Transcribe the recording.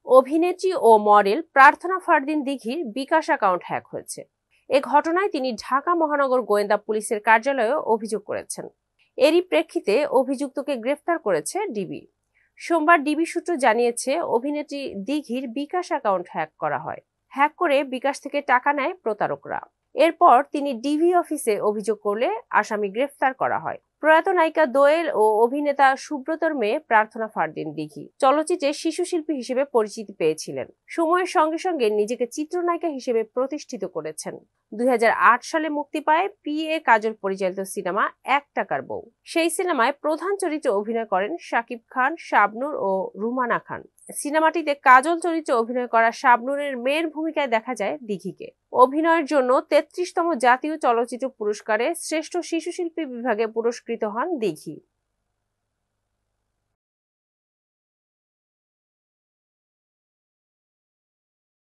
অভিনেত্রী ও মডেল প্রার্থনা ফারদিন দিঘির বিকাশ অ্যাকাউন্ট হ্যাক হয়েছে। এ ঘটনায় তিনি ঢাকা মহানগর গোয়েন্দা পুলিশের কার্যালয়ে অভিযোগ করেছেন। এরই প্রেক্ষিতে অভিযুক্তকে গ্রেফতার করেছে ডিবি। সোমবার ডিবি সূত্র জানিয়েছে, অভিনেত্রী দিঘির বিকাশ অ্যাকাউন্ট হ্যাক করা হয়। হ্যাক করে বিকাশ থেকে টাকা নেয় প্রতারকরা। এরপর তিনি ডিবি অফিসে অভিযোগ করলে আসামি গ্রেফতার করা হয়। প্রয়াত নায়িকা দোয়েল ও অভিনেতা সুব্রতর মেয়ে প্রার্থনা ফারদিন দিঘি চলচ্চিত্রে শিশু শিল্পী হিসেবে পরিচিতি পেয়েছিলেন। সময়ের সঙ্গে সঙ্গে নিজেকে চিত্রনায়িকা হিসেবে প্রতিষ্ঠিত করেছেন। 2008 সালে মুক্তি পায় PA কাজল পরিচালিত সিনেমা এক টাকার বউ। সেই সিনেমায় প্রধান চরিত্রে অভিনয় করেন শাকিব খান, শাবনূর ও রুমানা খান। সিনেমাটিতে কাজল চরিত্রে অভিনয় করা শাবনূরের মেয়ের ভূমিকায় দেখা যায় দিঘিকে। অভিনয়ের জন্য 33তম জাতীয় চলচ্চিত্র পুরস্কারে শ্রেষ্ঠ শিশু শিল্পী বিভাগে পুরস্কৃত হন দিঘি।